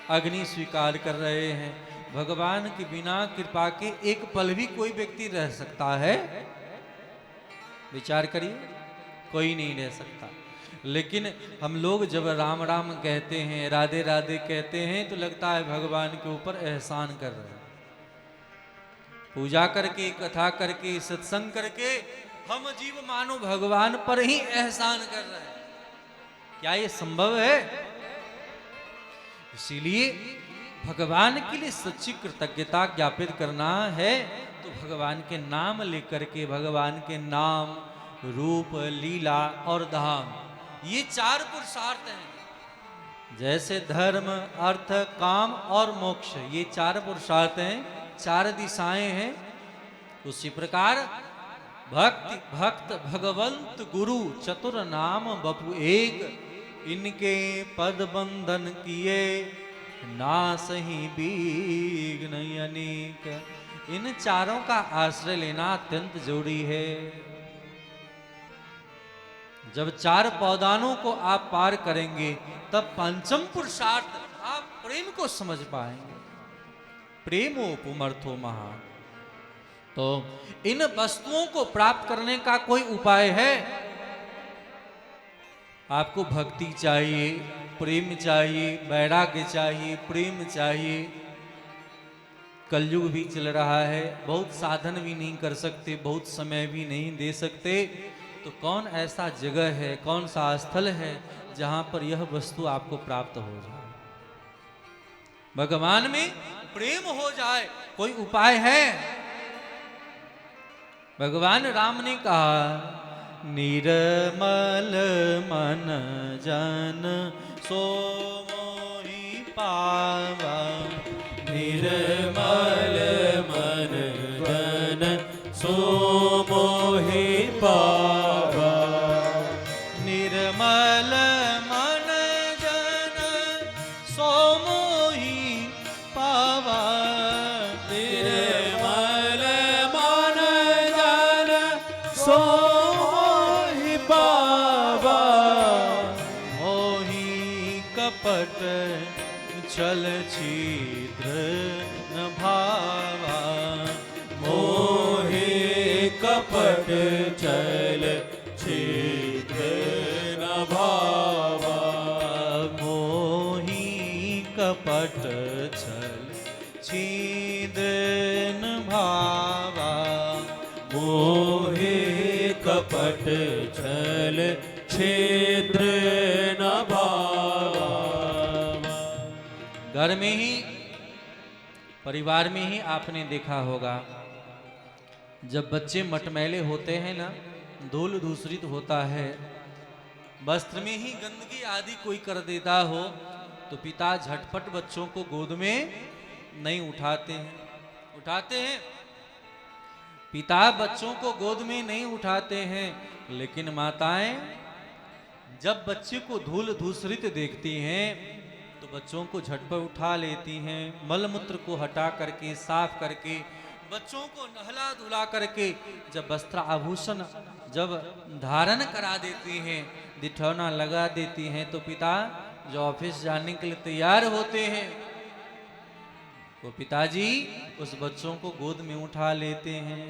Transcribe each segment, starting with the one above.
अग्नि स्वीकार कर रहे हैं। भगवान के बिना कृपा के एक पल भी कोई व्यक्ति रह सकता है? विचार करिए, कोई नहीं रह सकता। लेकिन हम लोग जब राम राम कहते हैं, राधे राधे कहते हैं, तो लगता है भगवान के ऊपर एहसान कर रहे हैं। पूजा करके, कथा करके, सत्संग करके हम जीव मानो भगवान पर ही एहसान कर रहे हैं। क्या ये संभव है? इसीलिए भगवान के लिए सच्ची कृतज्ञता ज्ञापित करना है तो भगवान के नाम लेकर के, भगवान के नाम, रूप, लीला और धाम, ये चार पुरुषार्थ हैं। जैसे धर्म, अर्थ, काम और मोक्ष, ये चार पुरुषार्थ हैं, चार दिशाएं हैं। उसी प्रकार भक्त भगवंत गुरु चतुर नाम बपु एक, इनके पद बंधन किए नासहि विघ्न अनेक। इन चारों का आश्रय लेना अत्यंत जरूरी है। जब चार पौदानों को आप पार करेंगे तब पंचम पुरुषार्थ आप प्रेम को समझ पाएंगे। प्रेमोपुमर्थो महान। तो इन वस्तुओं को प्राप्त करने का कोई उपाय है? आपको भक्ति चाहिए, प्रेम चाहिए, वैराग्य चाहिए, प्रेम चाहिए। कलयुग भी चल रहा है, बहुत साधन भी नहीं कर सकते, बहुत समय भी नहीं दे सकते। तो कौन ऐसा जगह है, कौन सा स्थल है जहां पर यह वस्तु आपको प्राप्त हो जाए, भगवान में प्रेम हो जाए? कोई उपाय है? भगवान राम ने कहा, निर्मल मन जन सो मोहि पावा। निर्मल मन जन सो मोहि पावा। निर्मल मन जन सो मोहि पावा। निर्मल मन जन सो मोहि पावा। मोहि कपट छल छिद्र न भावा। मोहि कपट छल छिद्र न भावा। मोहि कपट छल छिद्र न भावा। मोहि कपट छल छिद्र न भावा। घर में ही, परिवार में ही आपने देखा होगा, जब बच्चे मटमैले होते हैं ना, धूल दूषित होता है, वस्त्र में ही गंदगी आदि कोई कर देता हो, तो पिता झटपट बच्चों को गोद में नहीं उठाते हैं। उठाते हैं? पिता बच्चों को गोद में नहीं उठाते हैं, लेकिन माताएं जब बच्चे को धूल दूषित देखती हैं तो बच्चों को झटपट उठा लेती हैं, मल मूत्र को हटा करके, साफ करके, बच्चों को नहला धुला करके, जब वस्त्र आभूषण जब धारण करा देती हैं, दिठौना लगा देती हैं, तो पिता जो ऑफिस जाने के लिए तैयार होते हैं, वो पिताजी उस बच्चों को गोद में उठा लेते हैं।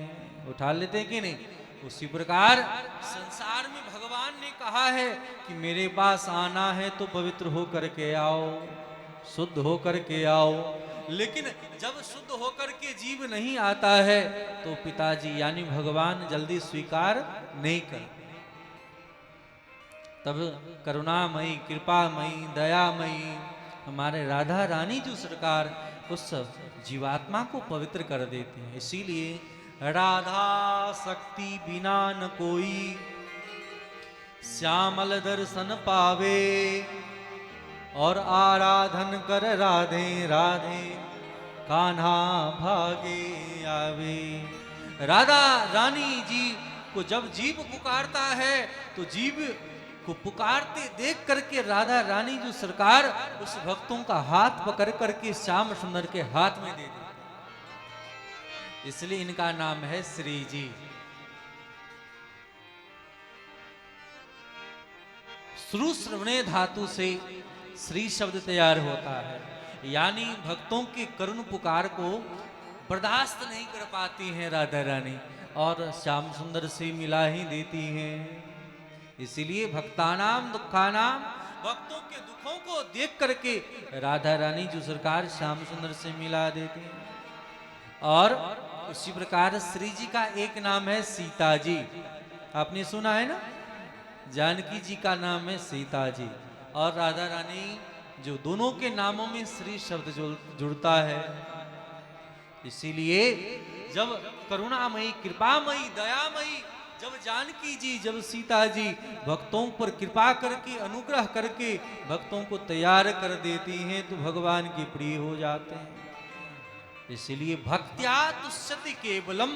उठा लेते हैं कि नहीं? उसी प्रकार संसार में भगवान ने कहा है कि मेरे पास आना है तो पवित्र होकर के आओ, शुद्ध होकर के आओ। लेकिन जब शुद्ध होकर के जीव नहीं आता है तो पिताजी यानी भगवान जल्दी स्वीकार नहीं करते। तब करुणामयी, कृपामयी, दयामयी हमारे राधा रानी जो सरकार उस जीवात्मा को पवित्र कर देती है। इसीलिए राधा शक्ति बिना न कोई, श्यामल दर्शन पावे, और आराधन कर राधे राधे, कान्हा भागे आवे। राधा रानी जी को जब जीव पुकारता है तो जीव को पुकारते देख करके राधा रानी जो सरकार उस भक्तों का हाथ पकड़ करके श्याम सुंदर के हाथ में दे देती। इसलिए इनका नाम है श्री जी। श्रु श्रवणे धातु से श्री शब्द तैयार होता है। यानी भक्तों के करुण पुकार को बर्दाश्त नहीं कर पाती हैं राधा रानी और श्याम सुंदर से मिला ही देती हैं। इसीलिए भक्तानाम दुखानाम, भक्तों के दुखों को देख करके राधा रानी जो सरकार श्याम सुंदर से मिला देती हैं। और उसी प्रकार श्री जी का एक नाम है सीता जी, आपने सुना है ना, जानकी जी का नाम है सीता जी। और राधा रानी जो दोनों के नामों में श्री शब्द जुड़ता है, इसीलिए जब करुणामयी कृपामयी दयामयी जब जानकी जी जब सीता जी भक्तों पर कृपा करके अनुग्रह करके भक्तों को तैयार कर देती हैं तो भगवान के प्रिय हो जाते हैं। इसलिए भक्त्या तुष्यति केवलम,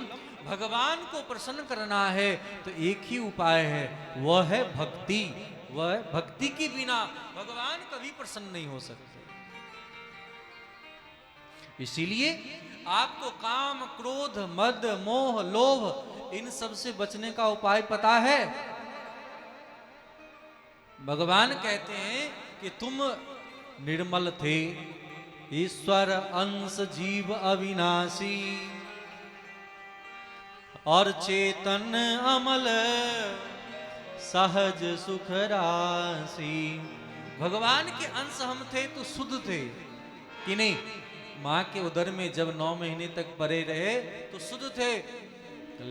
भगवान को प्रसन्न करना है तो एक ही उपाय है, वह है भक्ति। वह भक्ति के बिना भगवान कभी प्रसन्न नहीं हो सकते। इसीलिए आपको काम क्रोध मद मोह लोभ इन सब से बचने का उपाय पता है। भगवान कहते हैं कि तुम निर्मल थे, ईश्वर अंश जीव अविनाशी और चेतन अमल सहज सुख राशि। भगवान के अंश हम थे तो शुद्ध थे कि नहीं? माँ के उदर में जब 9 महीने तक परे रहे तो शुद्ध थे,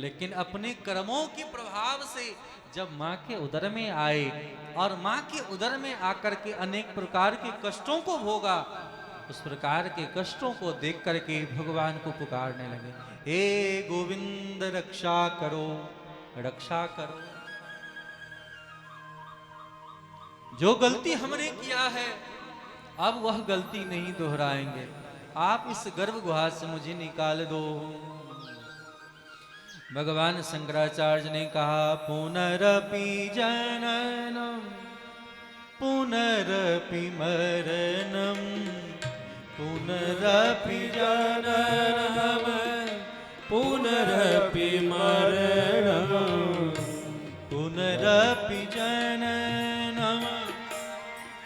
लेकिन अपने कर्मों के प्रभाव से जब माँ के उदर में आए और माँ के उदर में आकर के अनेक प्रकार के कष्टों को भोगा, उस प्रकार के कष्टों को देख करके भगवान को पुकारने लगे, हे गोविंद रक्षा करो रक्षा करो। जो गलती हमने किया है अब वह गलती नहीं दोहराएंगे, आप इस गर्भ गुहा से मुझे निकाल दो। भगवान शंकराचार्य ने कहा, पुनरपि जननम पुनरपि मरणम पुनरपि जननम पुनरपि मरणम पुनरपि जननम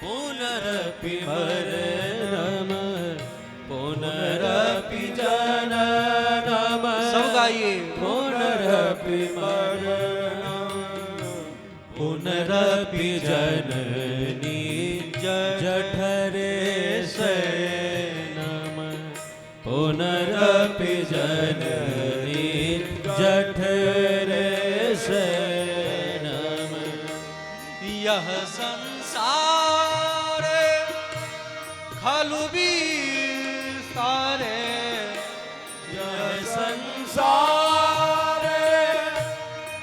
पुनरपि मरणम पुनरपि जननम। सब गाइए, पुनरपि मरणम पुनरपि जननी जठरे शयनम पुनरपि जननी जठरे शयनम। यह संसार खलु विस्तारे, यह संसार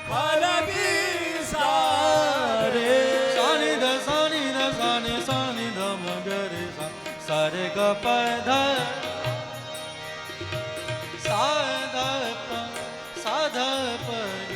खल विस्तारे। सानि ध सानि ध सानि सानि ध मगरे सा सारे ग प ध सा ध प सा ध प ग।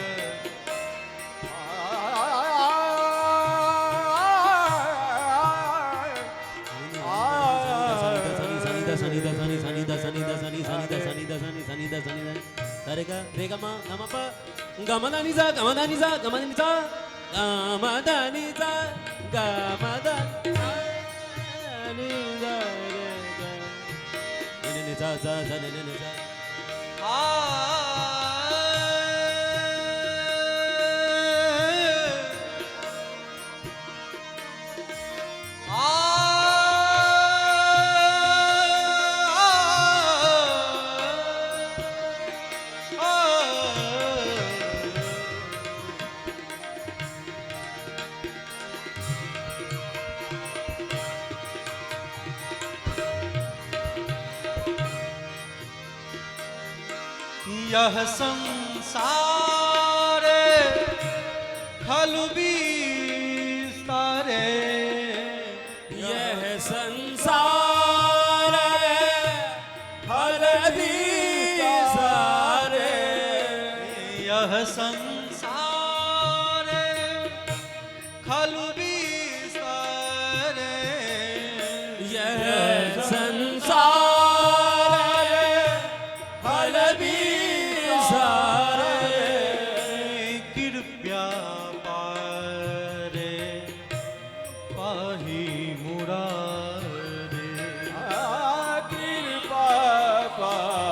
यह संसार खलु विस्तारे, यह संसार खल विस्तारे। यह संसार खलु विस्तारे। यह संसार खल विस्तारे। कृपया पारे पाहि मुरारे। पार